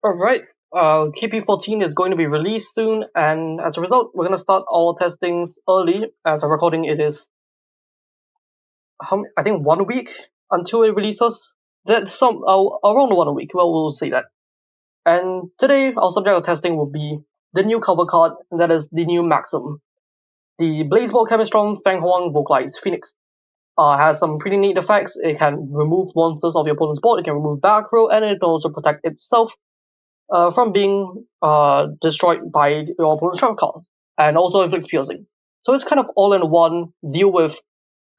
Alright, KP14 is going to be released soon, and as a result, we're going to start our testings early. As I'm recording, it is, I think, 1 week until it releases. That's around 1 week, well, we'll say that. And today, our subject of testing will be the new cover card, and that is the new Maxim. The Blazebolt Chemistorm Fenghuang Volcalize Phoenix. Has some pretty neat effects. It can remove monsters off your opponent's board, it can remove back row, and it can also protect itself from being destroyed by your opponent's trap card, and also inflicts piercing. So it's kind of all in one, deal with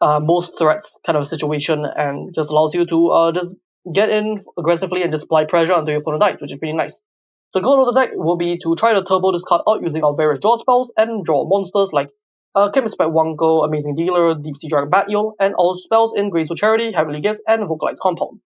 most threats kind of situation, and just allows you to just get in aggressively and just apply pressure until your opponent dies, which is pretty nice. The goal of the deck will be to try to turbo this card out using our various draw spells and draw monsters like Chemispet Wanko, Amazing Dealer, Sea Dragon Bat Eel, and all spells in Graceful Charity, Heavenly Gift, and Volcalize Compound.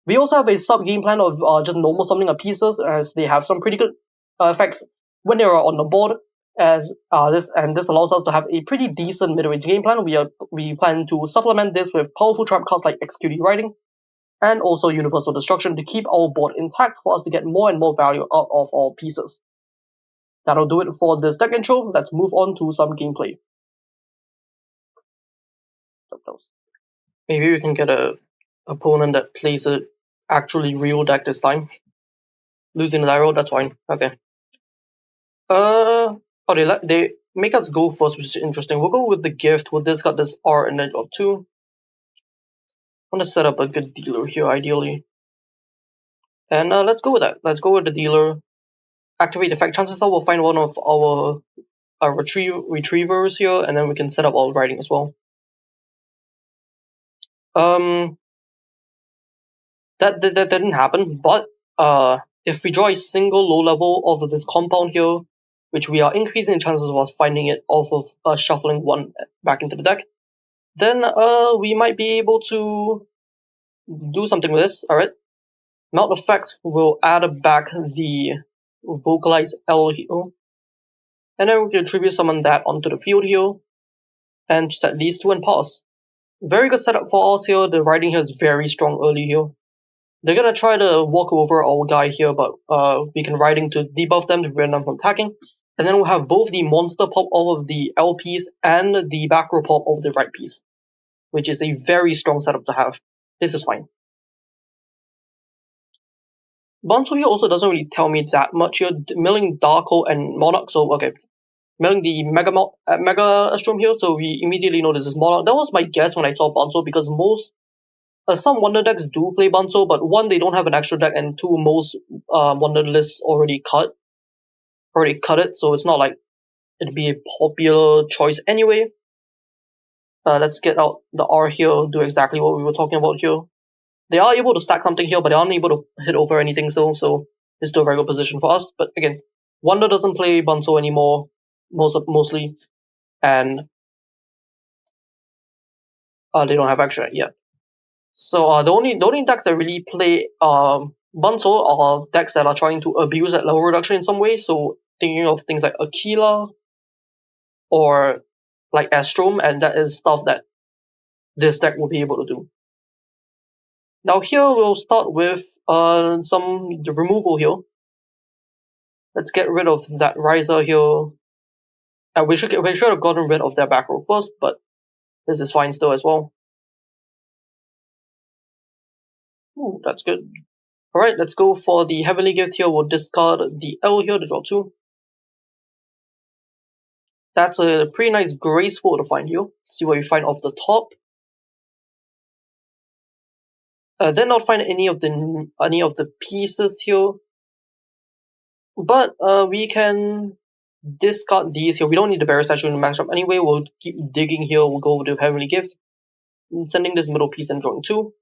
We also have a sub-game plan of just normal summoning of pieces, as they have some pretty good effects when they are on the board. As this allows us to have a pretty decent mid-range game plan. We plan to supplement this with powerful trap cards like Excutie Riding, and also Universal Destruction to keep our board intact for us to get more and more value out of our pieces. That'll do it for this deck intro. Let's move on to some gameplay. Maybe we can get a opponent that plays a actually real deck this time. Losing the die roll, that's fine. Okay. They make us go first, which is interesting. We'll go with the gift. We'll discard this R and then draw 2. I want to set up a good dealer here, ideally. And let's go with that. Let's go with the dealer. Activate effect. Chances are we'll find one of our retrievers here, and then we can set up our writing as well. That didn't happen, but if we draw a single low level of this compound here, which we are increasing the chances of us finding it off of shuffling one back into the deck, then we might be able to do something with this. Alright. Melt effect will add back the Volcalize L here, and then we can tribute summon that onto the field here, and set these two and pass. Very good setup for us here. The writing here is very strong early here. They're gonna try to walk over our guy here, but we can writing to debuff them to prevent them from attacking. And then we'll have both the monster pop off of the L piece and the back row pop of the right piece, which is a very strong setup to have. This is fine. Bonzo here also doesn't really tell me that much here. Milling Darko and Monarch, so okay. Milling the Mega Astrom here, so we immediately know this is Monarch. That was my guess when I saw Bonzo, because some Wonder decks do play Bonzo, but one, they don't have an extra deck, and two, most Wonder lists already cut it, so it's not like it'd be a popular choice anyway. Let's get out the R here, do exactly what we were talking about here. They are able to stack something here, but they aren't able to hit over anything still, so it's still a very good position for us. But again, Wonder doesn't play Bonzo anymore, mostly, and they don't have extra yet. So the only decks that really play Bonzo are decks that are trying to abuse that level reduction in some way. So thinking of things like Aquila or like Astrom, and that is stuff that this deck will be able to do. Now here we'll start with the removal here. Let's get rid of that Raiza here. We should have gotten rid of their back row first, but this is fine still as well. Ooh, that's good. Alright, let's go for the Heavenly Gift here. We'll discard the L here to draw 2. That's a pretty nice Graceful to find here. See what we find off the top. Then not find any of the pieces here. But we can discard these here. We don't need the Barrier Statue in the max up anyway. We'll keep digging here. We'll go over to Heavenly Gift. Sending this middle piece and drawing 2.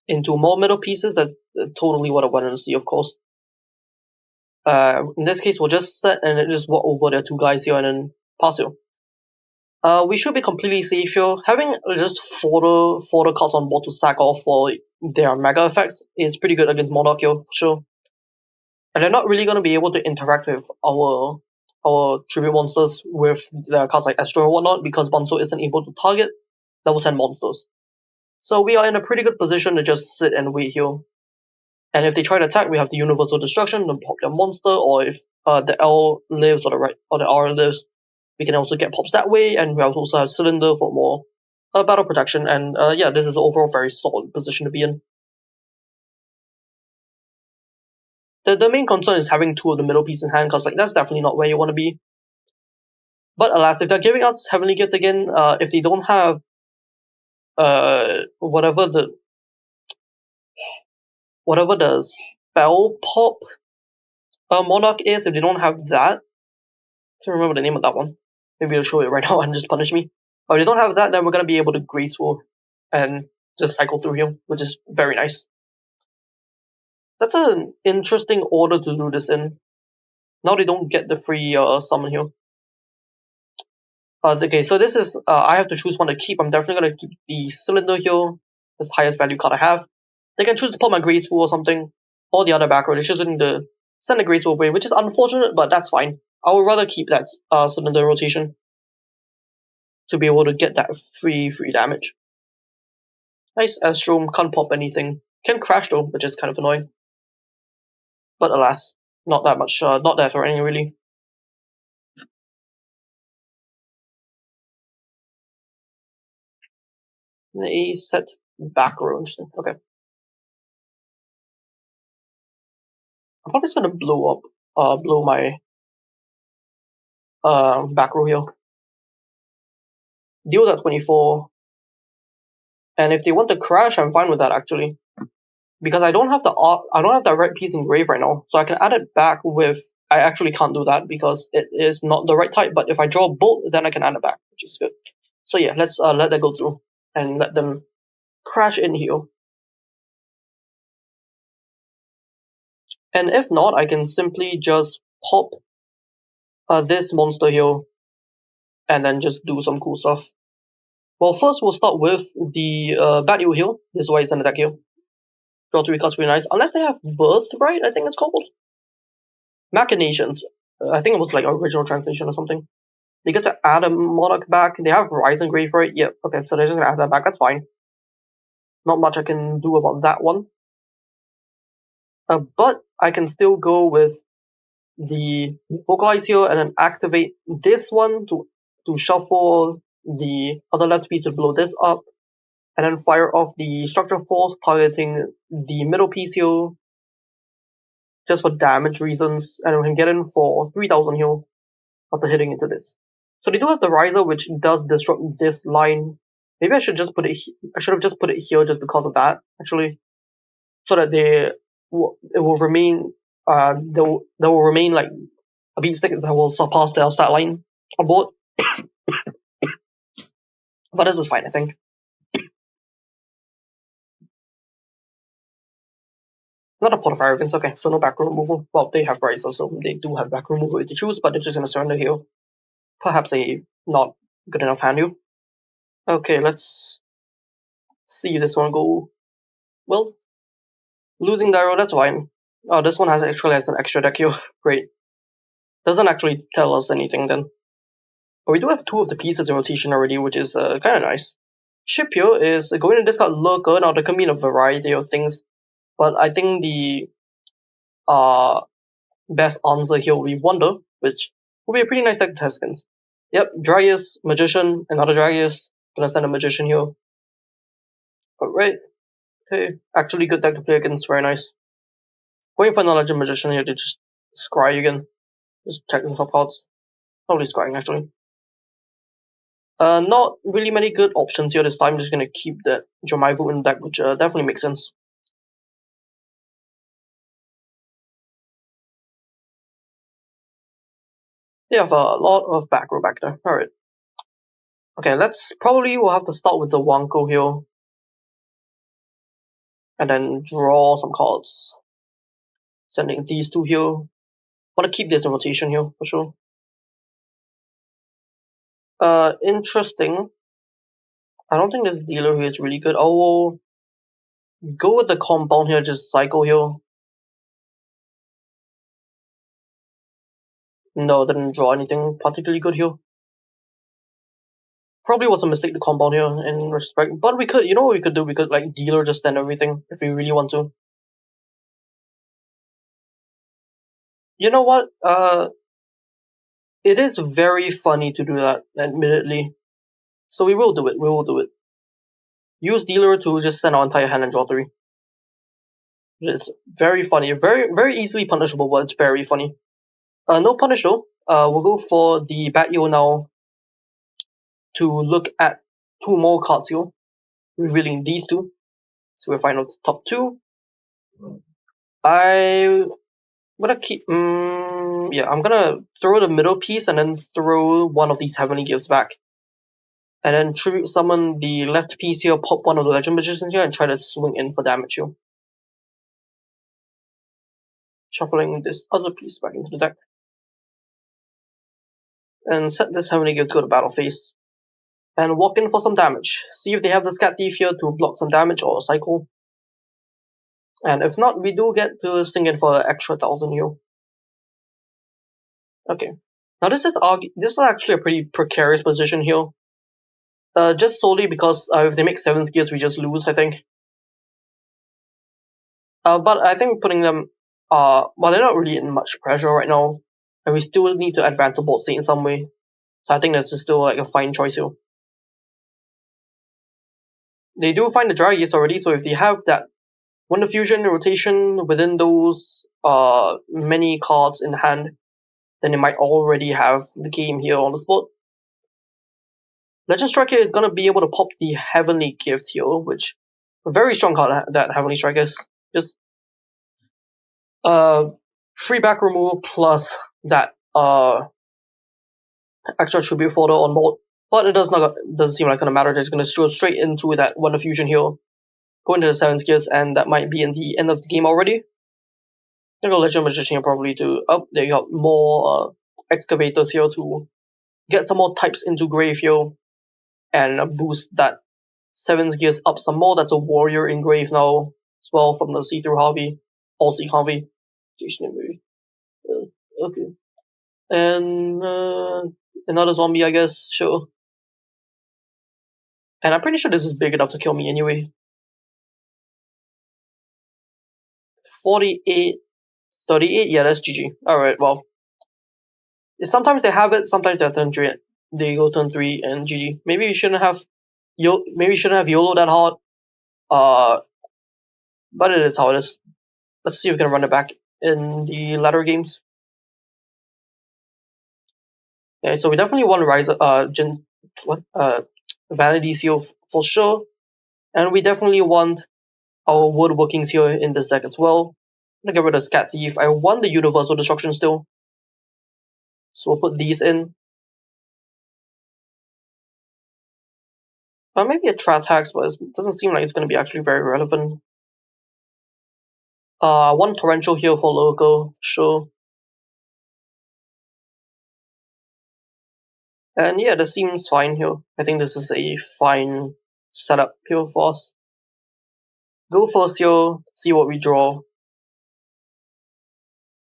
Into more middle pieces. That's totally what I wanted to see, of course. In this case, we'll just set and just walk over the two guys here and then pass here. We should be completely safe here. Having just fodder cards on board to sack off for their mega effects is pretty good against Monarch here, for sure. And they're not really going to be able to interact with our tribute monsters with their cards like Astro and whatnot, because Bonzo isn't able to target level 10 monsters. So we are in a pretty good position to just sit and wait here. And if they try to attack, we have the Universal Destruction to pop their monster, or if the L lives or the R lives, we can also get pops that way, and we also have Cylinder for more battle protection, and yeah, this is overall very solid position to be in. The main concern is having two of the middle pieces in hand, because like that's definitely not where you want to be. But alas, if they're giving us Heavenly Gift again, if they don't have whatever the spell pop Monarch is, if they don't have that, I can't remember the name of that one. Maybe I'll show it right now and just punish me. But if they don't have that, then we're gonna be able to Graceful and just cycle through here, which is very nice. That's an interesting order to do this in. Now they don't get the free summon here. Okay, so this is I have to choose one to keep. I'm definitely gonna keep the Cylinder here. That's the highest value card I have. They can choose to put my Graceful or something, or the other back row. They're choosing to send the Graceful away, which is unfortunate, but that's fine. I would rather keep that Cylinder rotation to be able to get that free damage. Nice Astrom, can't pop anything. Can crash though, which is kind of annoying. But alas, not that much, not that threatening really. A set back row, interesting. Okay. I'm probably just gonna blow my back row here. Deal that 24. And if they want to crash, I'm fine with that actually. Because I don't have the right piece in grave right now. So I can add it back with, I actually can't do that because it is not the right type, but if I draw a bolt, then I can add it back, which is good. So yeah, let's let that go through and let them crash in here. And if not, I can simply just pop this monster here and then just do some cool stuff. Well, first we'll start with the Bat Eel here. This is why it's in the deck here. Draw 3 cards, pretty nice. Unless they have Birthright, I think it's called. Machinations. I think it was like original translation or something. They get to add a Monarch back. They have Raiza and Graveright. Yep, okay, so they're just gonna add that back. That's fine. Not much I can do about that one. But I can still go with the Volcalize here and then activate this one to shuffle the other left piece to blow this up, and then fire off the Structure Force targeting the middle piece here just for damage reasons, and we can get in for 3000 here after hitting into this. So they do have the Raiza, which does disrupt this line. Maybe I should just put it. I should have just put it here just because of that, actually, so that it will remain. There will remain like a beat stick that will surpass their stat line on board. But this is fine, I think. Not a pot of arrogance. Okay, so no back row removal. Well, they have Raiza, so they do have back row removal if they choose, but they're just gonna surrender here. Perhaps a not good enough hand here. Okay, let's see this one go. Well, losing Dyro, that's fine. Oh, this one actually has an extra deck here. Great. Doesn't actually tell us anything then. But we do have 2 of the pieces in rotation already, which is kind of nice. Ship here is going to discard Lurker. Now there can be a variety of things, but I think the best answer here will be Wonder, which will be a pretty nice deck to test against. Yep, Dryas, Magician, another Dryas. Gonna send a Magician here. Alright. Okay, actually good deck to play against, very nice. Going for another Legend Magician here to just scry again. Just check the top cards. Not really scrying actually. Not really many good options here this time. Just gonna keep that Jamais Vu in the deck, which definitely makes sense. They have a lot of back row back there. Alright. Okay, we'll have to start with the Wanko here. And then draw some cards. Sending these 2 here. Want to keep this in rotation here, for sure. Interesting. I don't think this dealer here is really good. I will go with the compound here, just cycle here. No, didn't draw anything particularly good here. Probably was a mistake to compound here in respect, but we could, you know what we could do? We could like dealer just send everything if we really want to. You know what? It is very funny to do that, admittedly. So we will do it. We will do it. Use dealer to just send our entire hand and draw 3. It's very funny. Very easily punishable, but it's very funny. No punish though. We'll go for the Bat Eel now to look at 2 more cards here, revealing these 2. So we'll find out the top 2. I'm gonna keep. Yeah, I'm gonna throw the middle piece and then throw one of these Heavenly Gifts back. And then tribute summon the left piece here, pop one of the Legend Magicians here, and try to swing in for damage here. Shuffling this other piece back into the deck. And set this Heavenly Gift to go to battle phase. And walk in for some damage. See if they have the Scat Thief here to block some damage or cycle. And if not, we do get to sing in for an extra 1,000 here. Okay. Now this is actually a pretty precarious position here. Just solely because if they make 7 gears, we just lose, I think. But I think putting them, well, they're not really in much pressure right now. And we still need to advance the board state in some way. So I think that's still like a fine choice here. They do find the Dragons already, so if they have that Wonder Fusion rotation within those many cards in hand, then they might already have the game here on the spot. Legend Striker is going to be able to pop the Heavenly Gift here, which a very strong card that Heavenly Striker is. Just free back removal plus that extra tribute folder on board. But it doesn't seem like it's going to matter. It's going to go straight into that Wonder Fusion here, go into the 7 gears, and that might be in the end of the game already. I'm going to Legend Magician here probably to there you got more excavators here to get some more types into grave here and boost that 7 gears up some more. That's a warrior in grave now as well from the See-Through Harvey. All See Harvey. Okay. And another zombie, I guess, sure. And I'm pretty sure this is big enough to kill me anyway. 48, 38, yeah, that's GG. Alright, well. Sometimes they have it, sometimes they turn 3. They go turn 3 and GG. Maybe we shouldn't have YOLO that hard. But it is how it is. Let's see if we can run it back in the latter games. Okay, so we definitely want Raiza, Vanity Seal for sure. And we definitely want our woodworkings here in this deck as well. I'm gonna get rid of Scat Thief. I want the Universal Destruction still. So we'll put these in. Maybe a Trap Tax, but it doesn't seem like it's going to be actually very relevant. One Torrential here for local, for sure. And yeah, this seems fine here. I think this is a fine setup here for us. Go first here, see what we draw.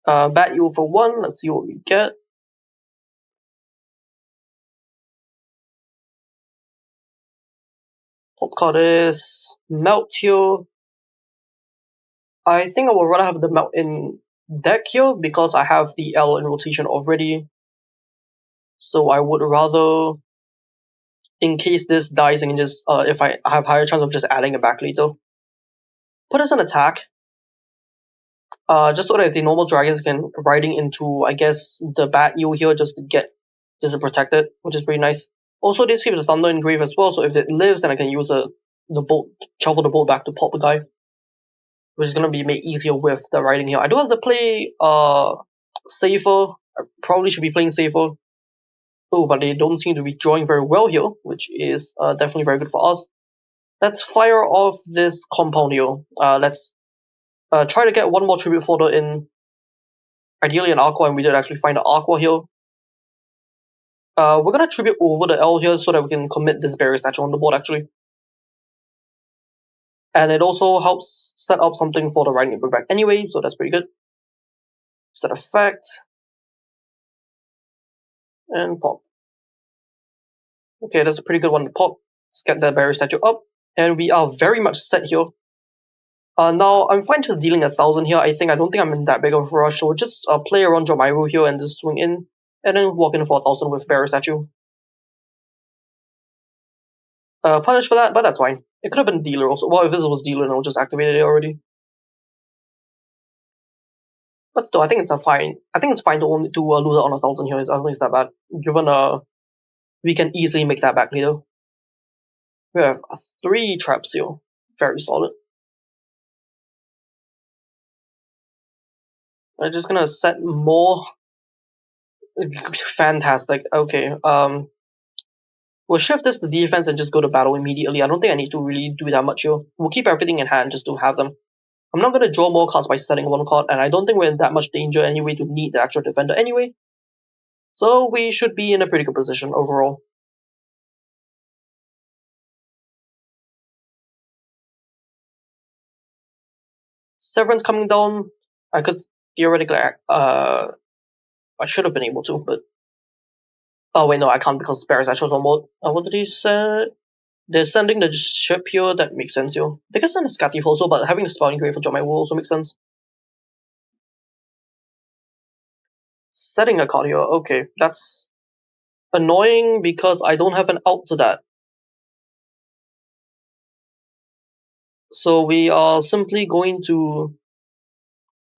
Bat Eel for 1, let's see what we get. Top card is Melt here. I think I would rather have the Melt in deck here because I have the L in rotation already. So I would rather, in case this dies, I can just, if I have higher chance of just adding it back later. Put as an attack. Just so that if the normal dragons can riding into, I guess, the Bat Eel here just to protect it, which is pretty nice. Also, they see the Thunder Engrave as well, so if it lives, then I can use the bolt, shuffle the bolt back to pop the guy, which is gonna be made easier with the riding here. I do have to play safer. I probably should be playing safer. Oh, but they don't seem to be drawing very well here, which is definitely very good for us. Let's fire off this compound here. Let's try to get one more tribute folder in. Ideally an Aqua, and we did actually find an Aqua here. We're gonna tribute over the L here so that we can commit this Barrier Statue on the board actually. And it also helps set up something for the riding bring back anyway, so that's pretty good. Set effect. And pop. Okay, that's a pretty good one to pop. Let's get the Barrier Statue up. And we are very much set here. Now I'm fine just dealing 1,000 here. I don't think I'm in that big of a rush, so just play around, drop my rule here, and just swing in, and then walk in for 1,000 with Barrier Statue. Punish for that, but that's fine. It could have been dealer also. Well, if this was dealer, then I'll just activated it already. But still, I think it's fine. I think it's fine to only to lose it on 1,000 here. I don't think it's that bad. Given we can easily make that back later. We have 3 traps here. Very solid. I'm just gonna set more. Fantastic. Okay. We'll shift this to defense and just go to battle immediately. I don't think I need to really do that much here. We'll keep everything in hand just to have them. I'm not gonna draw more cards by setting 1 card, and I don't think we're in that much danger anyway to need the actual defender anyway. So we should be in a pretty good position overall. Severance coming down. I could theoretically I should have been able to, but oh wait, no, I can't because Barriers actually on board. What did he say? They're sending the ship here. That makes sense here. They can send a Scat also, but having the Spouting Grave for Jamais Vu also makes sense. Setting a card here. Okay, that's annoying because I don't have an out to that. So we are simply going to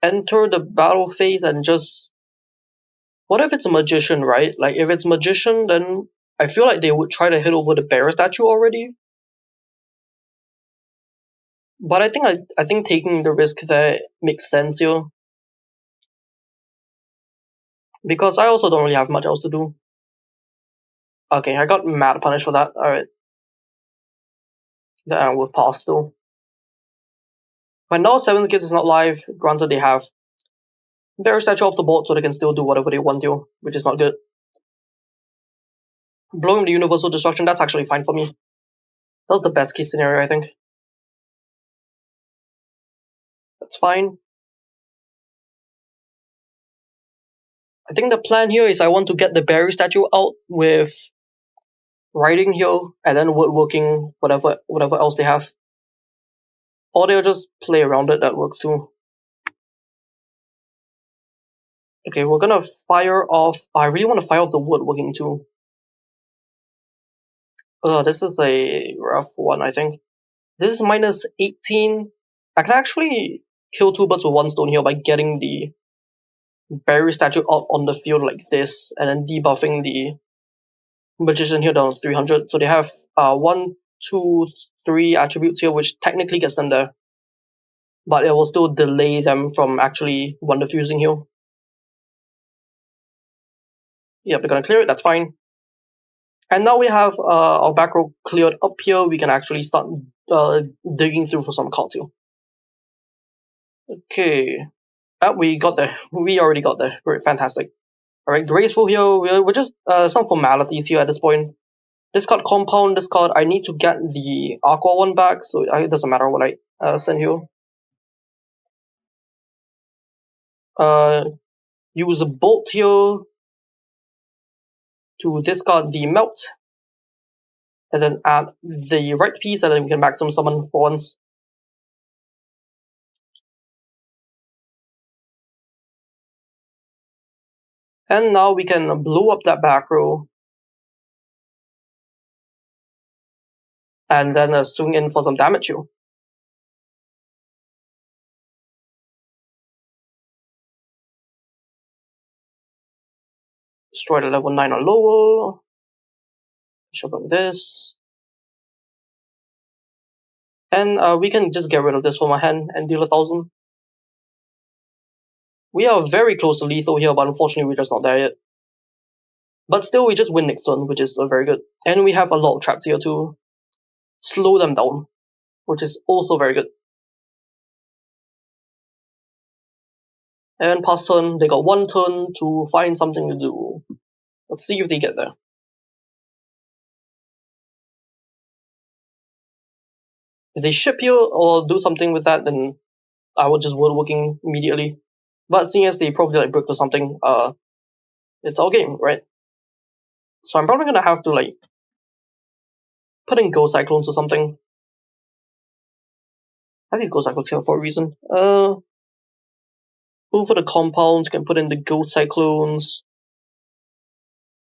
enter the battle phase and just. What if it's a magician, right? Like, if it's magician, then I feel like they would try to hit over the Barrier Statue already. But I think taking the risk there makes sense here. Because I also don't really have much else to do. Okay, I got mad punished for that. Alright. Then I will pass though. When now 7th Kids is not live, granted they have Barrier Statue off the board so they can still do whatever they want to, which is not good. Blowing the Universal Destruction, that's actually fine for me. That was the best case scenario, I think. That's fine. I think the plan here is I want to get the Barrier Statue out with Riding here, and then woodworking whatever else they have. Or they'll just play around it, that works too. Okay, we're gonna fire off. I really want to fire off the woodworking too. This is a rough one, I think. This is minus 18. I can actually kill 2 birds with 1 stone here by getting the Barrier Statue out on the field like this, and then debuffing the Magician here down to 300. So they have 1, 2, 3 attributes here, which technically gets them there. But it will still delay them from actually Wonder Fusing here. Yep, we're gonna clear it, that's fine. And now we have our back row cleared up here. We can actually start digging through for some cards here. Okay. We got there. We already got there. Great, fantastic. Alright, Graceful here. We're just some formalities here at this point. This card Compound, this card, I need to get the Aqua one back, so it doesn't matter what I send here. Use a Bolt here to discard the Melt, and then add the right piece, and then we can maximum summon for once. And now we can blow up that back row. And then swing in for some damage here. Destroy the level 9 or lower. Shove on this. And we can just get rid of this from our hand and deal 1,000. We are very close to lethal here, but unfortunately we're just not there yet. But still, we just win next turn, which is very good. And we have a lot of traps here to slow them down, which is also very good. And past turn, they got 1 turn to find something to do. Let's see if they get there. If they ship here or do something with that, then I would just woodworking immediately. But seeing as they probably like bricked or something, it's all game, right? So I'm probably gonna have to like put in Go Cyclones or something. I think it goes Cyclone here for a reason. Go for the compounds, can put in the goat cyclones.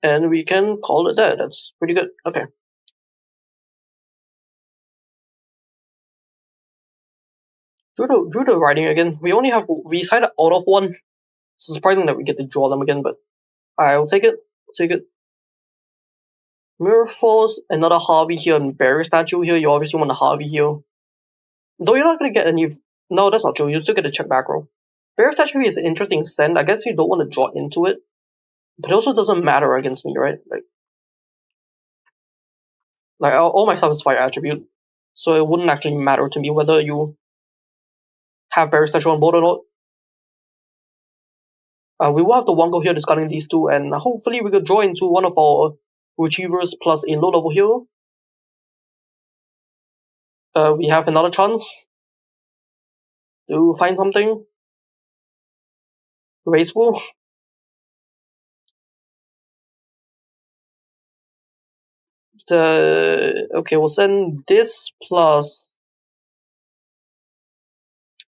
And we can call it that. That's pretty good. Okay. Drew the Riding again. We decided out of one. It's surprising that we get to draw them again, but I'll take it. Take it. Mirror Force, another Harvey here, and Barrier Statue here. You obviously want a Harvey here. Though you're not gonna get any. No, that's not true. You still get a check back row. Barrier Statue here is an interesting send. I guess you don't want to draw into it, but it also doesn't matter against me, right? Like all my stuff is fire attribute, so it wouldn't actually matter to me whether you have Barrier Statue on board or not. We will have the Wanko here discarding these two, and hopefully we could draw into one of our Retrievers plus a low level hero. We have another chance to find something. Graceful. Okay, we'll send this plus.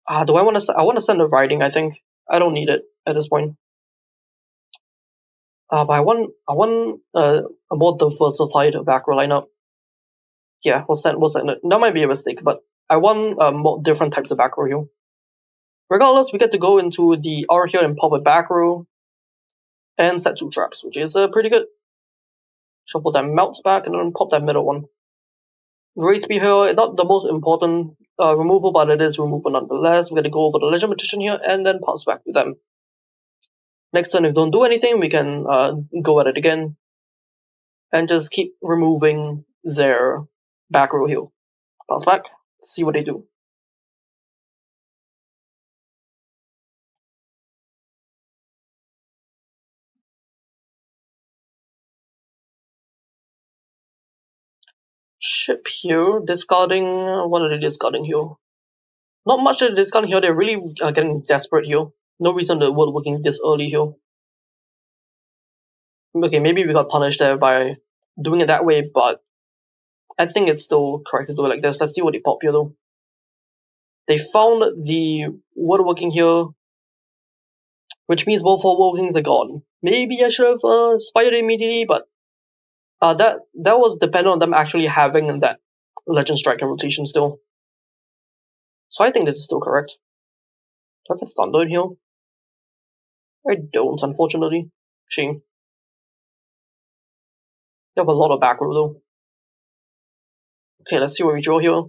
Do I want to? I want to send a Riding. I think I don't need it at this point. But I want a more diversified back row lineup. Yeah, we'll send it. That might be a mistake, but I want more different types of back row here. Regardless, we get to go into the R here and pop a back row and set 2 traps, which is pretty good. Shuffle that Melts back and then pop that middle one. Great Speed here, not the most important removal, but it is removal nonetheless. We're going to go over the Legend Magician here and then pass back to them. Next turn, if we don't do anything, we can go at it again and just keep removing their back row here. Pass back, see what they do. Ship here, discarding. What are they discarding here? Not much of discarding here. They're really getting desperate here. No reason the world working this early here. Okay, maybe we got punished there by doing it that way, but I think it's still correct to do it like this. Let's see what they pop here though. They found the woodworking here, which means both woodworkings are gone. Maybe I should have fired it immediately, but that was dependent on them actually having that Legend Strike in rotation still. So I think this is still correct. Do I have a Thunder in here? I don't, unfortunately. Shame. You have a lot of back row though. Okay, let's see what we draw here.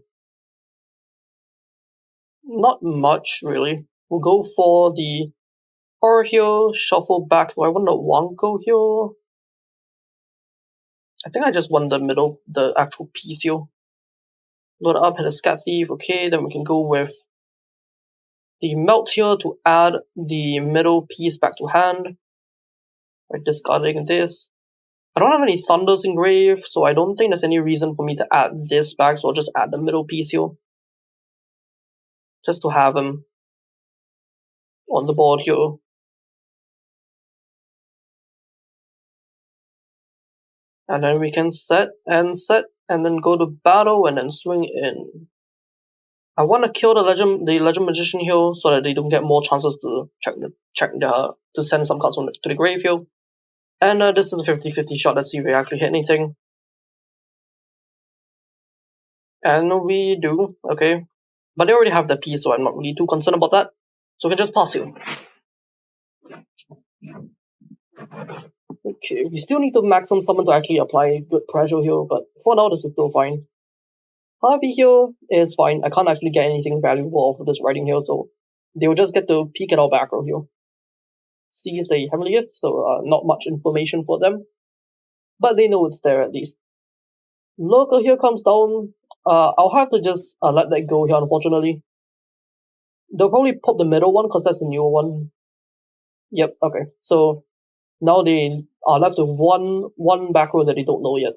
Not much, really. We'll go for the R here, shuffle back. Do I want the Wanko here? I think I just want the middle, the actual piece here. Load up, hit a Scat Thief. Okay, then we can go with the Melt here to add the middle piece back to hand. Right, discarding this. I don't have any Thunders engraved, so I don't think there's any reason for me to add this back, so I'll just add the middle piece here. Just to have him on the board here. And then we can set, and then go to battle, and then swing in. I want to kill the Legend Magician here, so that they don't get more chances to to send some cards to the grave here. And this is a 50-50 shot. Let's see if we actually hit anything. And we do, okay. But they already have the piece, so I'm not really too concerned about that. So we can just pass here. Okay, we still need to maximum summon to actually apply good pressure here, but for now this is still fine. Harvey here is fine. I can't actually get anything valuable off of this Riding here, so they will just get to peek at our back row here. Seize the Heavenly Gift, so not much information for them. But they know it's there at least. Lurker here comes down. I'll have to just let that go here, unfortunately. They'll probably pop the middle one, because that's the newer one. Yep, okay. So now they are left with one back row that they don't know yet.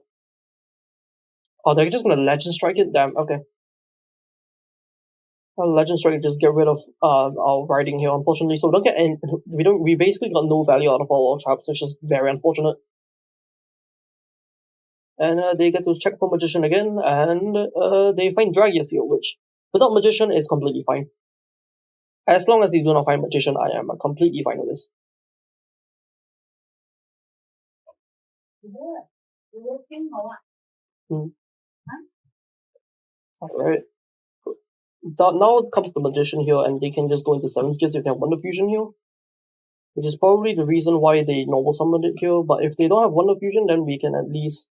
Oh, they're just gonna Legend Strike it? Damn, okay. Legend Strike just get rid of our Riding here, unfortunately. So we don't get any, we basically got no value out of all our traps, which is very unfortunate. And they get to check for Magician again, and they find Dragius here, which Without Magician, it's completely fine. As long as you do not find Magician, I am completely fine with this. Alright. Now comes the Magician here, and they can just go into 7 skills if they have Wonder Fusion here. Which is probably the reason why they normal summoned it here, but if they don't have Wonder Fusion, then we can at least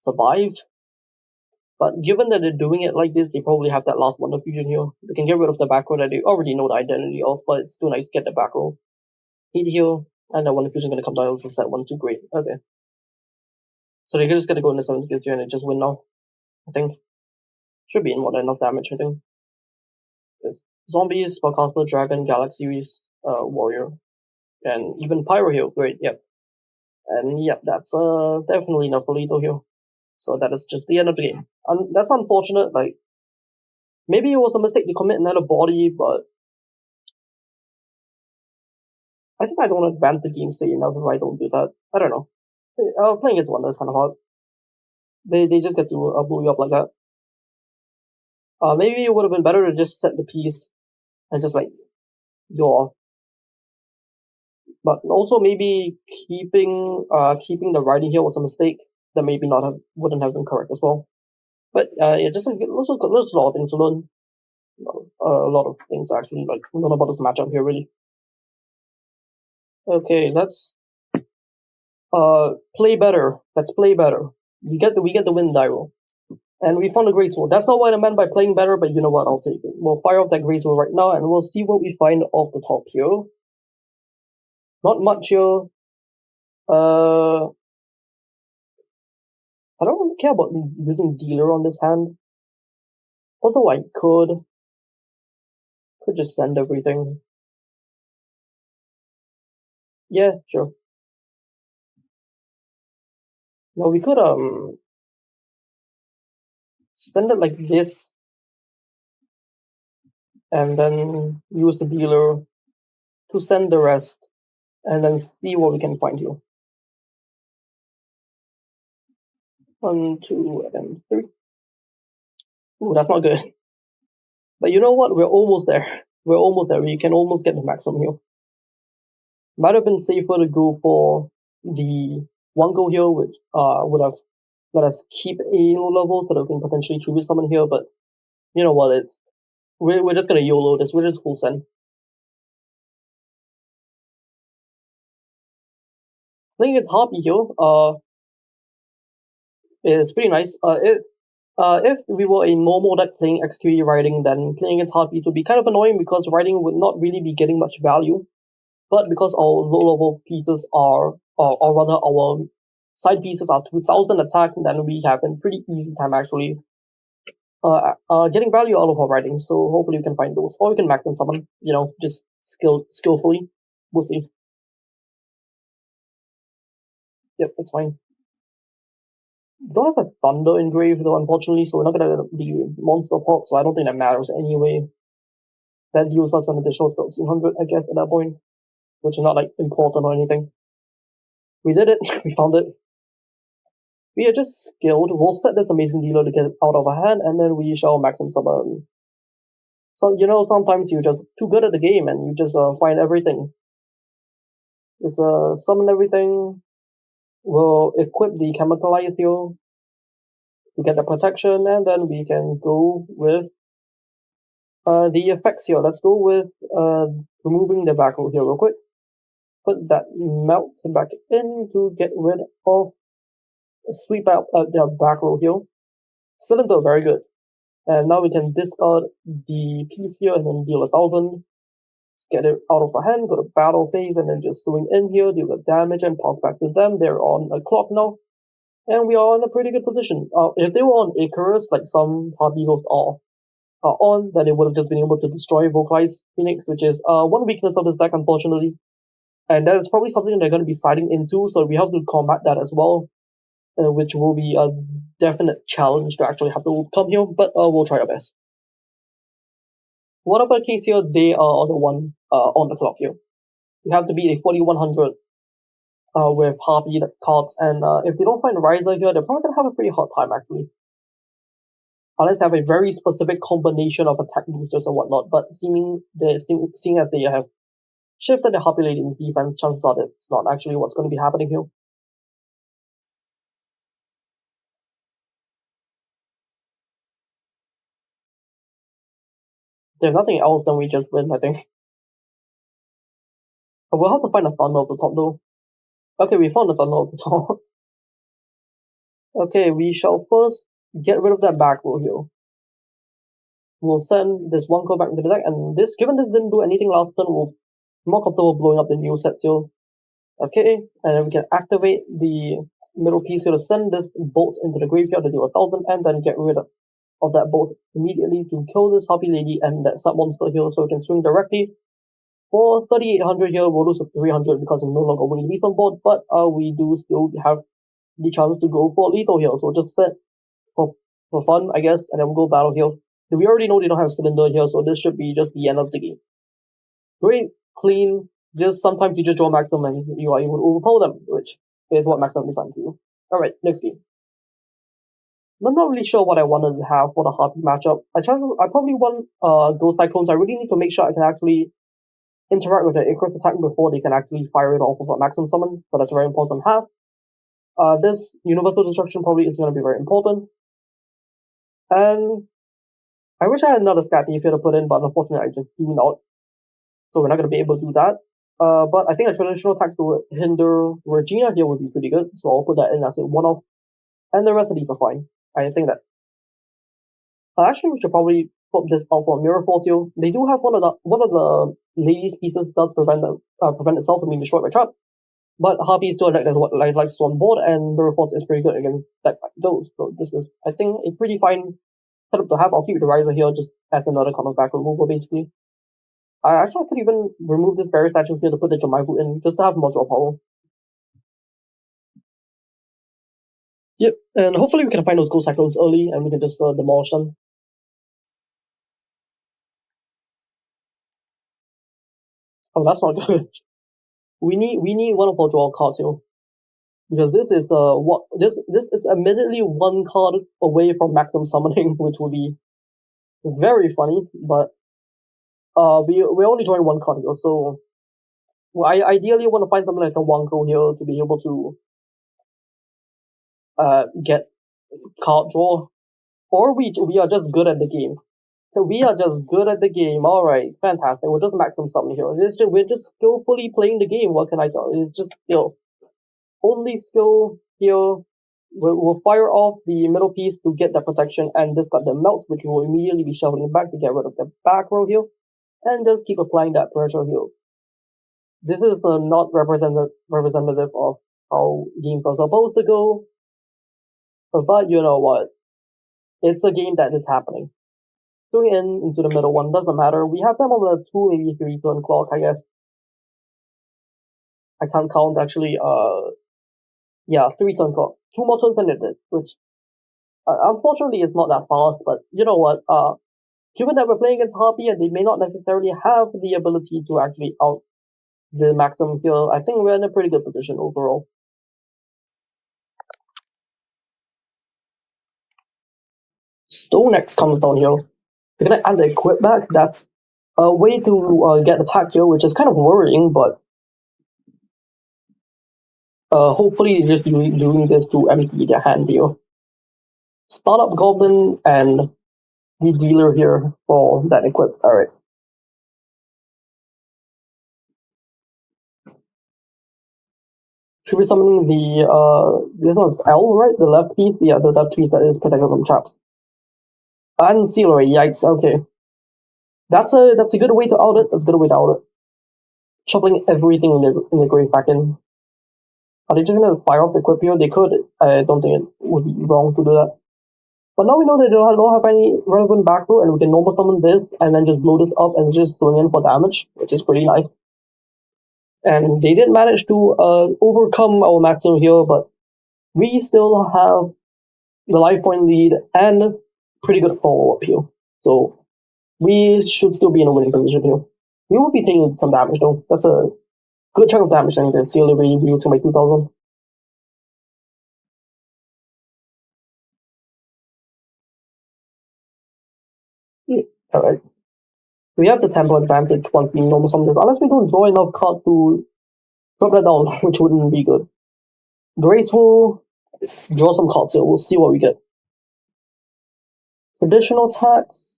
survive. But given that they're doing it like this, they probably have that last Wonder Fusion here. They can get rid of the back row that they already know the identity of, but it's still nice to get the back row. Hit here, and that Wonder Fusion is gonna come down with set 1, 2, great. Okay. So they're just gonna go into 7 skills here and just win now. I think. Should be in more than enough damage, I think. It's Zombies, Spellcaster, Dragon, Galaxy, Warrior. And even Pyro here, great, yep. And yep, that's definitely enough for lethal here. So that is just the end of the game. And that's unfortunate, like, maybe it was a mistake to commit another body, but I think I don't want to advance the game state enough if I don't do that. I don't know. Playing against Wonder is kind of hard. They just get to blow you up like that. Maybe it would have been better to just set the piece and just like yaw. But also maybe keeping the riding here was a mistake that maybe wouldn't have been correct as well. But yeah, just like there's a lot of things to learn. A lot of things actually, like learn about this matchup here really. Okay, let's play better. Let's play better. We get the win die roll. And we found a Graceful. That's not what I meant by playing better, but you know what, I'll take it. We'll fire off that Graceful right now and we'll see what we find off the top here. Not much here. I don't really care about using Dealer on this hand. Although I could just send everything. Yeah, sure. No, we could send it like this, and then use the Dealer to send the rest, and then see what we can find here. 1, 2, and 3. Ooh, that's not good. But you know what? We're almost there. We're almost there. We can almost get the maximum here. Might have been safer to go for the Wanko here, which would have let us keep a low level so that we can potentially tribute summon here, but you know what, we're just gonna YOLO this, we're just full send. I think it's Harpy here, it's pretty nice. If we were a normal deck playing Excutie Riding, then playing against Harpy would be kind of annoying because Riding would not really be getting much value. But because our low level pieces are, or rather our side pieces are 2000 attack, then we have a pretty easy time actually getting value out of our Riding. So hopefully we can find those, or we can max them summon, you know, just skillfully. We'll see. Yep, that's fine. We don't have a Thunder engraved though, unfortunately, so we're not gonna do Monster Pop, so I don't think that matters anyway. That deals us an additional 1300, I guess, at that point, which is not like important or anything. We did it, we found it. We are just skilled. We'll set this amazing dealer to get it out of our hand, and then we shall maximum summon. So, you know, sometimes you're just too good at the game and you just find everything. It's summon everything. We'll equip the Chemicalize here to get the protection, and then we can go with the effects here. Let's go with removing the back row here real quick. Put that melt back in to get rid of sweep out the back row here. Cylinder, very good. And now we can discard the piece here and then deal 1000. Get it out of our hand, go to battle phase, and then just swing in here, deal the damage, and pass back to them. They're on a clock now, and we are in a pretty good position. If they were on Icarus, like some Harpygos are on, then they would have just been able to destroy Volcalize Phoenix, which is one weakness of this deck, unfortunately. And that is probably something they're going to be siding into, so we have to combat that as well, which will be a definite challenge to actually have to come here, but we'll try our best. Whatever case here, they are the one on the clock here. You have to beat a 4100 with Harpy cards, and if they don't find Raiza here, they're probably gonna have a pretty hard time actually. unless they have a very specific combination of attack boosters or whatnot. But seeing as they have shifted the Harpy Lady in defense, chances are that it's not actually what's going to be happening here. There's nothing else, then we just win, I think. But we'll have to find a Thunder at the top though. Okay, we found the Thunder at the top. Okay, we shall first get rid of that back row here. We'll send this Wanko back into the deck, and given this didn't do anything last turn, we'll be more comfortable blowing up the new set here. Okay, and then we can activate the middle piece here to send this bolt into the graveyard to do 1000, and then get rid of that bolt immediately to kill this Harpy Lady and that sub monster here, so we can swing directly for 3800 here. We'll lose 300 because I'm no longer winning beast on board, but we do still have the chance to go for lethal here, so just set for fun, I guess, and then we'll go battle here. We already know they don't have cylinder here, so this should be just the end of the game. Great, clean, just sometimes you just draw maximum and you are able to overpower them, which is what maximum is designed to do. Alright, next game. I'm not really sure what I wanted to have for the Harpy matchup. I probably want those Cyclones. I really need to make sure I can actually interact with the Aqueous attack before they can actually fire it off of a maximum summon, but that's very important to have. This Universal Destruction probably is going to be very important. And I wish I had another Scat here to put in, but unfortunately I just do not. So we're not going to be able to do that. But I think a traditional attack to hinder Regina here would be pretty good, so I'll put that in as a one-off. And the rest of these are fine. I think that. Actually, we should probably put this out for Mirror Force here. They do have one of the ladies' pieces does prevent itself from being destroyed by trap. But Harpy is still a deck that's what I like on board, and Mirror Force is pretty good against decks like those. So this is, I think, a pretty fine setup to have. I'll keep the Raiza here just as another common back removal, basically. I could even remove this Barrier Statue here to put the Jamais Vu in, just to have more draw power. Yep, and hopefully we can find those Ghost Cyclones early, and we can just demolish them. Oh, that's not good. We need one of our draw cards here. Because this is admittedly one card away from maximum summoning, which would be very funny, but we're only drawing one card here, so I ideally want to find something like a Wanko here to be able to get card draw. Or we are just good at the game. So we are just good at the game. Alright, fantastic. We're just maximum summon here. We're just skillfully playing the game. What can I tell? It's just skill. Only skill here. We'll fire off the middle piece to get the protection and discard the melt, which will immediately be shuffling back to get rid of the back row here. And just keep applying that pressure here. This is not representative of how games are supposed to go. But you know what? It's a game that is happening. Swing into the middle one, doesn't matter. We have them on a 2, maybe 3 turn clock, I guess. I can't count actually, yeah, 3 turn clock. 2 more turns than it did, which, unfortunately is not that fast, but you know what, given that we're playing against Harpy and they may not necessarily have the ability to actually out the maximum here, I think we're in a pretty good position overall. Stonex comes down here. We're gonna add the equip back. That's a way to get attack here, which is kind of worrying, but hopefully they're just doing this to empty their hand here. Startup Goblin and the dealer here for that equip. Alright. Should be summoning the this one's L, right? The left piece? Yeah, the left piece that is protected from traps. And Sealer, yikes, okay. That's a good way to out it. That's a good way to out it. Shuffling everything in the grave back in. Are they just gonna fire off the equip here? They could. I don't think it would be wrong to do that. But now we know they don't have any relevant back row, and we can normal summon this and then just blow this up and just swing in for damage, which is pretty nice. And they did manage to overcome our maximum here, but we still have the life point lead and pretty good follow up here. So we should still be in a winning position here. We will be taking some damage though. That's a good chunk of damage and the Seal Review to my 2000. Alright. We have the tempo advantage once we normal summon this, unless we don't draw enough cards to drop that down, which wouldn't be good. Graceful, draw some cards here, we'll see what we get. Traditional attacks.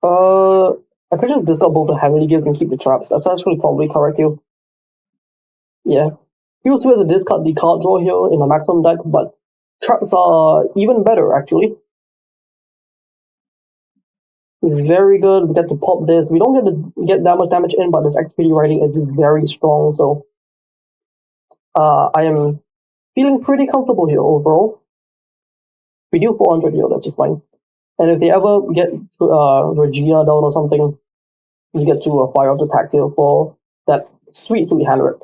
I could just discard both the heavily gifts and keep the traps. That's actually probably correct here. Yeah. You also have to discard the card draw here in a maximum deck, but traps are even better actually. Very good. We get to pop this. We don't get that much damage in, but this Excutie Riding is very strong, so I am feeling pretty comfortable here overall. We do 400 here, that's just fine. And if they ever get Regina down or something, you get to fire off the tax here for that sweet hand rip.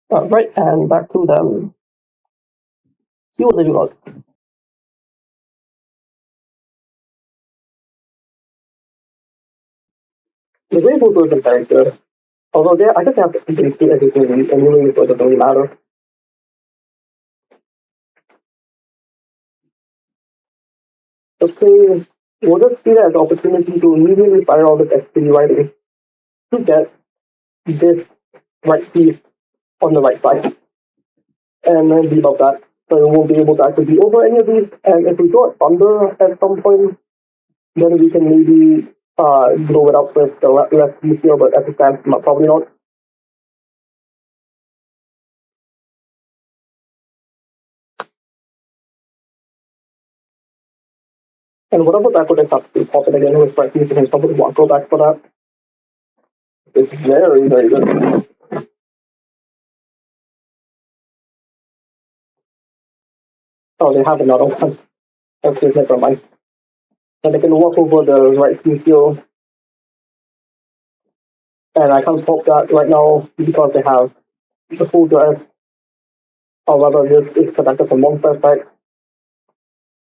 Right, and back to them. See what they got. The Graceful version is very good. Although I guess they have to do everything anyway, so it doesn't really matter. Okay, we'll just see that as an opportunity to immediately fire all this Excutie Riding to get this right piece on the right side. And then leave out that. So we won't be able to actually be over any of these. And if we got Thunder at some point, then we can maybe blow it up with the less easier, but at the time, probably not. And whatever backward is up to pop it again with right piece and probably Wanko back for that. It's very, very good. Oh, they have another one. Okay, never mind. And they can walk over the right piece here. And I can't pop that right now because they have the full dress. Or rather, this is connected to monster effect.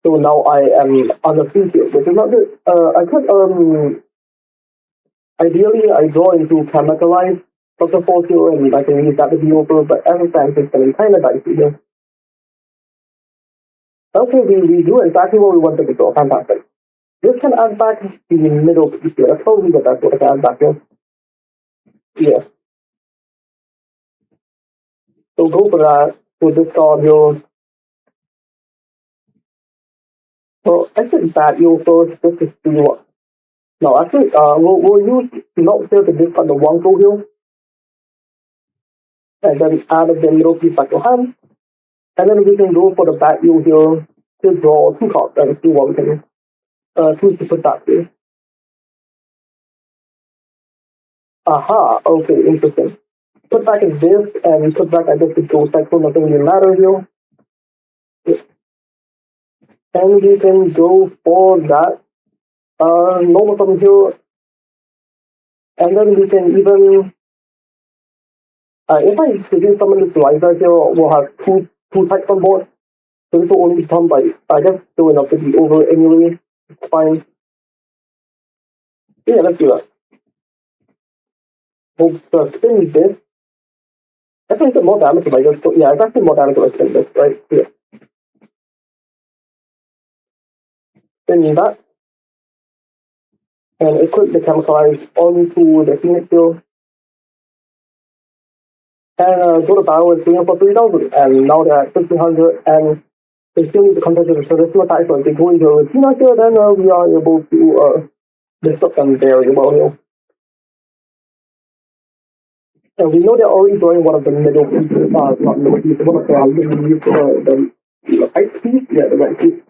So now I am on the field here, which is not good. I could, ideally, I draw into Chemicalize first of all here, and I can use that to be over, but as it stands, it's getting kind of dicey here. Okay, we do exactly what we wanted to draw. Fantastic. This can add back the middle piece here. That's probably the best way to add back here. Yeah. So go for that. So this card here. So exit Bat Eel first, just to see what. No, actually, we'll use not here to discard the Wanko here. And then add the middle piece back to hand. And then we can go for the Bat Eel here to draw 2 cards and see what we can choose to put that here. Aha, okay, interesting. Put back at this and put back at this to go Cyclone, nothing really matters here. Yeah. And we can go for that normal summon here. And then we can even if I begin summon this Raiza here, we'll have two types on board. So this will only become by I guess still enough to be over anyway. It's fine. Yeah, let's do that. We'll spin this. Actually, it's more damage if I just yeah, it's actually more damage if I spin this, right? Yeah. Spin that. And equip the Chemicalize onto the Phoenix here. And go to battle with 3 for 3,000. And now they're at 1,500 and they still need to contest the traditional attack. So if they go into a Regina here, then we are able to disrupt them very well here. And we know they're already drawing one of the middle pieces, not middle pieces, one of the right piece, yeah, the right piece.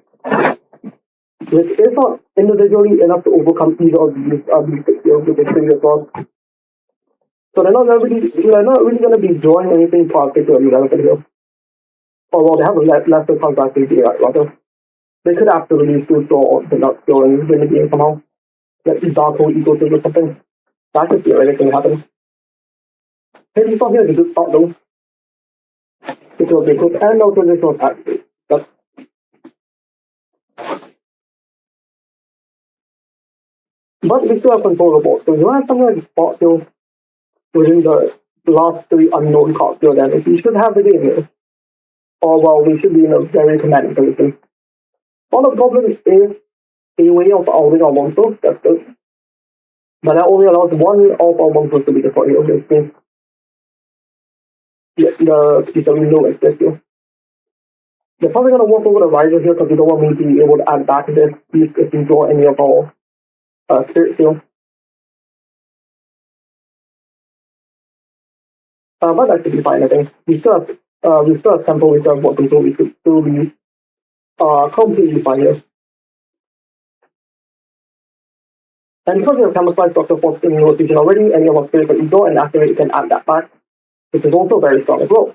Which is not individually enough to overcome either of these 6 here, which is pretty across. So they're not really going to be drawing anything particularly relevant here. Although they have a lesser contrasting here, rather. They could absolutely still draw the nuts still and win the game somehow. Like Dark Hole Ecosystem or something. That could theoretically happen. Maybe stop here is a good start though. Because they could end out traditional attack. That's but we still have control of the board. So you have something like Spot Hill within the last 3 unknown cards to your damage, we should have the game here. Or, well, we should be in a very commanding position. All the problem is a way of outing our monsters, that's good. But that only allows one of our monsters to be destroyed here, basically. Yeah, the piece of no exist here. They're probably going to walk over the Raiza here because we don't want me to be able to add back this piece if we draw any of our spirits here. But that should be fine, I think. We still have Temple, we still have what control, we should still be completely fine here. And because we have Chemicalize Dr. Force in rotation already, any of our spirits that we draw and activate can add that back, which is also very strong as well.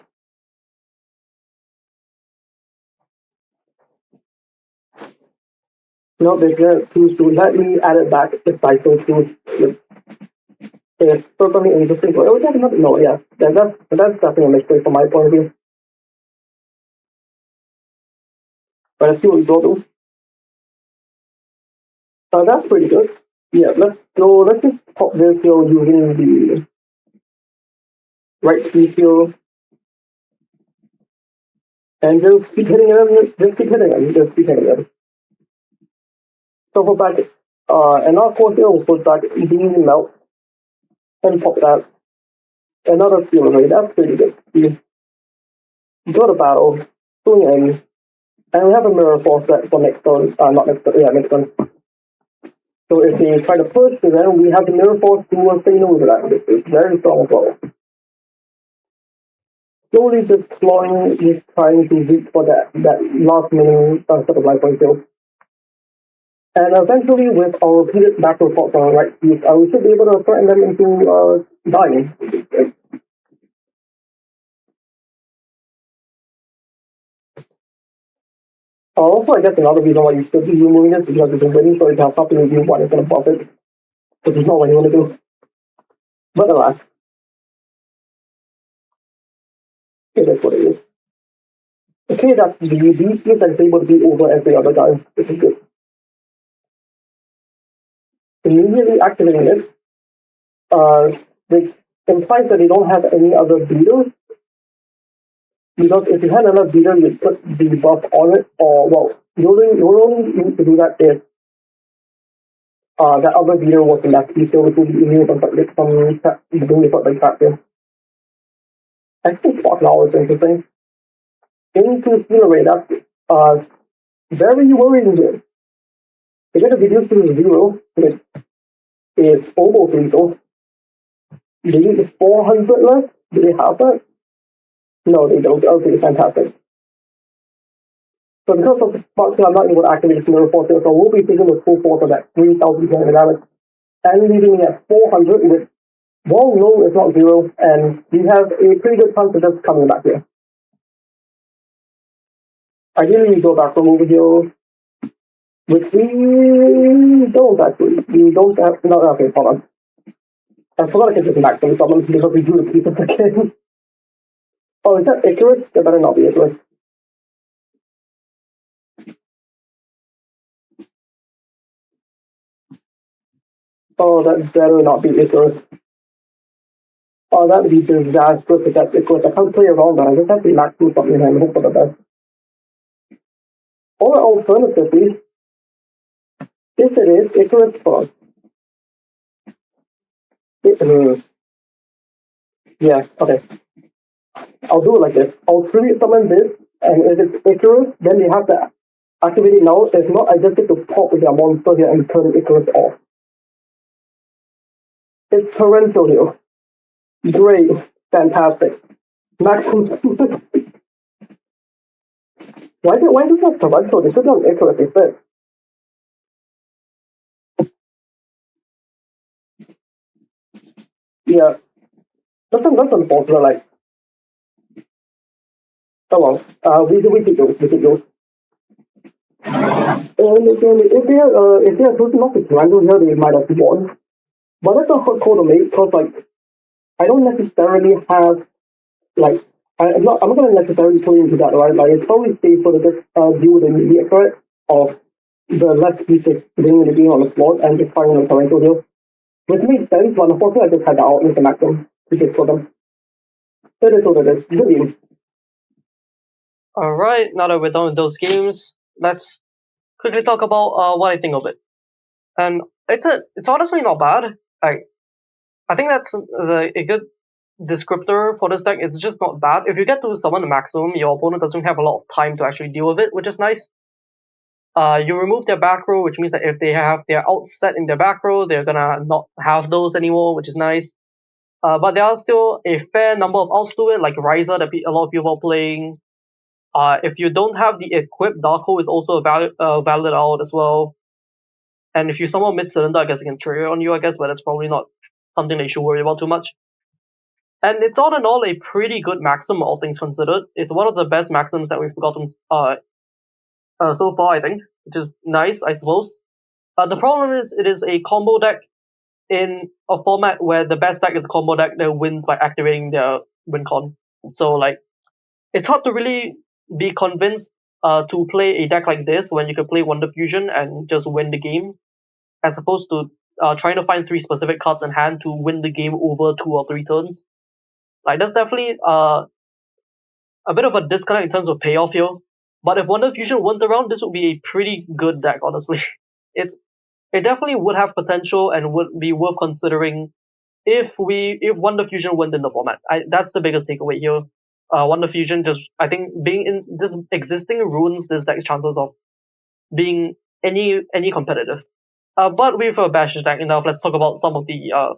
No, they're going to choose to let me add it back if I so choose. It's certainly interesting. Oh, that's not, no, yeah. That's definitely a mistake from my point of view. But let's see what we draw though. That's pretty good. Yeah, let's just pop this here using the right key here. And just keep hitting them, just keep hitting them. So for back, and of course here we'll put back the melt and pop that. Another skill rate, that's pretty good. We go to battle, swing in, and we have a mirror force set for next turn, not next turn, yeah, next turn. So if they try to push, then we have the mirror force to say no to that. It's very strong as well. Slowly just exploring, just trying to reach for that last minute set of life point kills. And eventually, with our repeated macro shots on the right piece, we should be able to threaten them into dying. Also, I guess another reason why you should be removing this is because it's waiting for it to have something to do what is going to buff it, which is not what you want to do. But alas, it is what it is. Okay, that's the beast that is able to beat over every other guy, which is good. Immediately activating it, which implies that they don't have any other beaters. Because if you had another beater, you'd put the buff on it, or, well, you only need to do that if that other beater was the left piece, which will be immune from being put by trap. I think Spot now is interesting. Into Steal Array, that's very worrying here. They get a reduce to 0, which is almost lethal. They need 400 left? Do they have that? No, they don't. Okay, fantastic. So because of the Spark, I'm not able to activate the Mirror Force here, so we'll be taking the full force of that 3,000 damage and leaving me at 400 with, well, no, it's not 0, and we have a pretty good chance of just coming back here. Ideally, we go back from over here, which we don't actually. We don't have, no, okay, hold on. I forgot to get this back from the problem because we do the pieces again. Oh, is that Aqueous? That better not be Aqueous. Oh, that better not be Aqueous. Oh, that would be disastrous if that's Aqueous. I can't play around that. I just have to max do something and hope for the best. Or alternatively, if it is Aqueous first. Yeah, okay. I'll do it like this. I'll truly summon this, and if it's Icarus, then they have to activate it now. If not, I just get to pop with their monster here and turn Icarus off. It's Torrential here. Great. Fantastic. Maximum. Why is it not Torrential? They should have Icarus instead. Yeah. That's unfortunate, like. Oh well, we keep those. And if they are choosing not to Torrential here, they might have won. But that's a hard call to make because, like, I don't necessarily have, like, I'm not going to necessarily play into that, right? Like, it's probably safer to just deal with the immediate threat of the left pieces bringing the game on the floor and just firing on Torrential here. Which makes sense, but unfortunately I just had to outlive the maximum to get for them. It is what it is. Good game. Alright, now that we're done with those games, let's quickly talk about what I think of it. And it's honestly not bad. I think that's a good descriptor for this deck. It's just not bad. If you get to summon the maximum, your opponent doesn't have a lot of time to actually deal with it, which is nice. You remove their back row, which means that if they have their outset in their back row, they're gonna not have those anymore, which is nice. But there are still a fair number of outs to it, like Raiza that a lot of people are playing. If you don't have the equipped Dark Hole, is also a valid out as well. And if you somehow miss Cylinder, I guess it can trigger on you, I guess, but that's probably not something that you should worry about too much. And it's all in all a pretty good maxim, all things considered. It's one of the best maxims that we've gotten so far, I think, which is nice, I suppose. The problem is it is a combo deck in a format where the best deck is a combo deck that wins by activating their win con. So like, it's hard to really be convinced to play a deck like this when you can play Wonder Fusion and just win the game, as opposed to trying to find 3 specific cards in hand to win the game over 2 or 3 turns. Like, that's definitely a bit of a disconnect in terms of payoff here. But if Wonder Fusion weren't around, this would be a pretty good deck, honestly. It definitely would have potential and would be worth considering if Wonder Fusion went in the format. That's the biggest takeaway here. Wonder Fusion just, I think, being in this existing ruins this deck's chances of being any competitive. But we've bashed this deck enough. Let's talk about some of the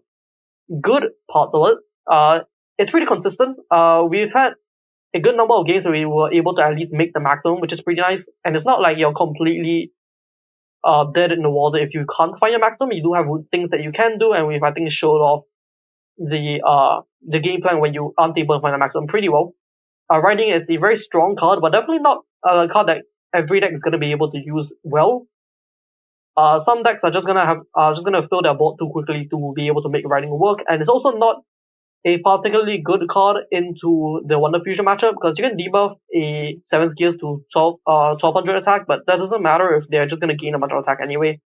good parts of it. It's pretty consistent. We've had a good number of games where we were able to at least make the maximum, which is pretty nice. And it's not like you're completely dead in the water if you can't find your maximum. You do have things that you can do, and we've, I think, showed off the game plan when you aren't able to find a maximum pretty well. Riding is a very strong card, but definitely not a card that every deck is going to be able to use well. Some decks are just gonna fill their board too quickly to be able to make Riding work, and it's also not a particularly good card into the Wonder Fusion matchup because you can debuff a 7th gears to 1200 attack, but that doesn't matter if they're just gonna gain a bunch of attack anyway.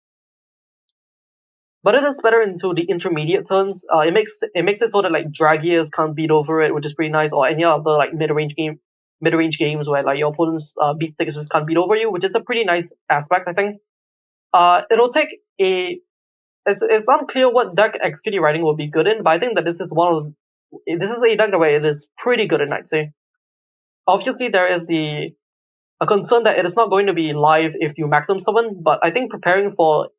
But it is better into the intermediate turns. It makes it so that like Dragiers can't beat over it, which is pretty nice, or any other like mid-range games where like your opponent's beat tickets can't beat over you, which is a pretty nice aspect, I think. It'll take a it's unclear what deck Excutie Riding will be good in, but I think that this is a deck where it is pretty good in, I'd say. Obviously, there is a concern that it is not going to be live if you maximum summon, but I think preparing for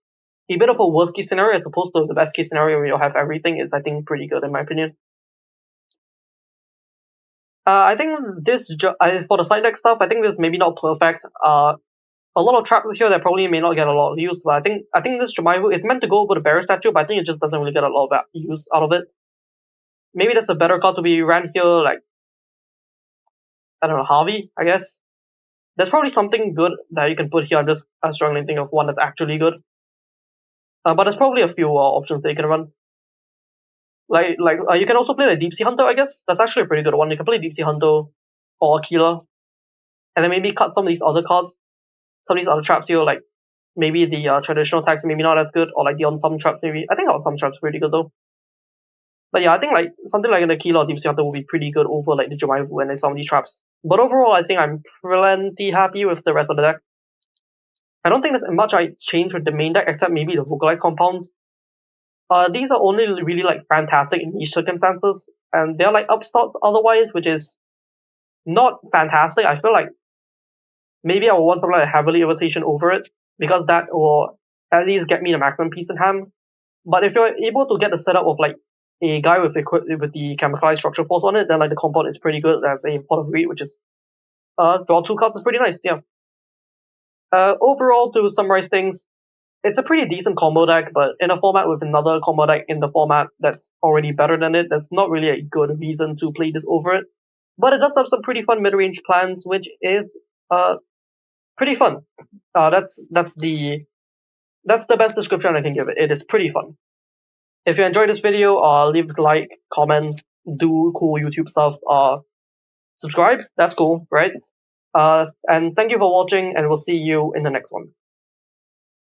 a bit of a worst case scenario as opposed to the best case scenario where you'll have everything is, I think, pretty good in my opinion. I think for the side deck stuff, I think this maybe not perfect. A lot of traps here that probably may not get a lot of use, but I think this Jamais Vu, it's meant to go over the Barrier Statue, but I think it just doesn't really get a lot of use out of it. Maybe that's a better card to be ran here, like, I don't know, Harvey, I guess. There's probably something good that you can put here. I'm struggling to think of one that's actually good. But there's probably a few options that you can run. You can also play the Deep Sea Hunter, I guess. That's actually a pretty good one. You can play Deep Sea Hunter or Aquila, and then maybe cut some of these other cards. Some of these other traps here, like maybe the traditional attacks maybe not as good, or like the on some traps maybe. I think on some traps pretty good though. But yeah, I think like something like an Aquila or Deep Sea Hunter will be pretty good over like the Jamais Vu and some of these traps. But overall, I think I'm plenty happy with the rest of the deck. I don't think there's much I changed with the main deck except maybe the Volcalize Compounds. These are only really like fantastic in niche circumstances, and they're like upstarts otherwise, which is not fantastic. I feel like maybe I will want something like Heavily Irritation over it, because that will at least get me the maximum piece in hand. But if you're able to get the setup of like a guy with the Chemicalize Structure Force on it, then like the compound is pretty good as a pot of greed, which is draw 2 cards is pretty nice, yeah. Overall, to summarize things, it's a pretty decent combo deck, but in a format with another combo deck in the format that's already better than it, that's not really a good reason to play this over it. But it does have some pretty fun mid-range plans, which is pretty fun. That's the best description I can give it. It is pretty fun. If you enjoyed this video, leave a like, comment, do cool YouTube stuff, subscribe, that's cool, right? And thank you for watching, and we'll see you in the next one.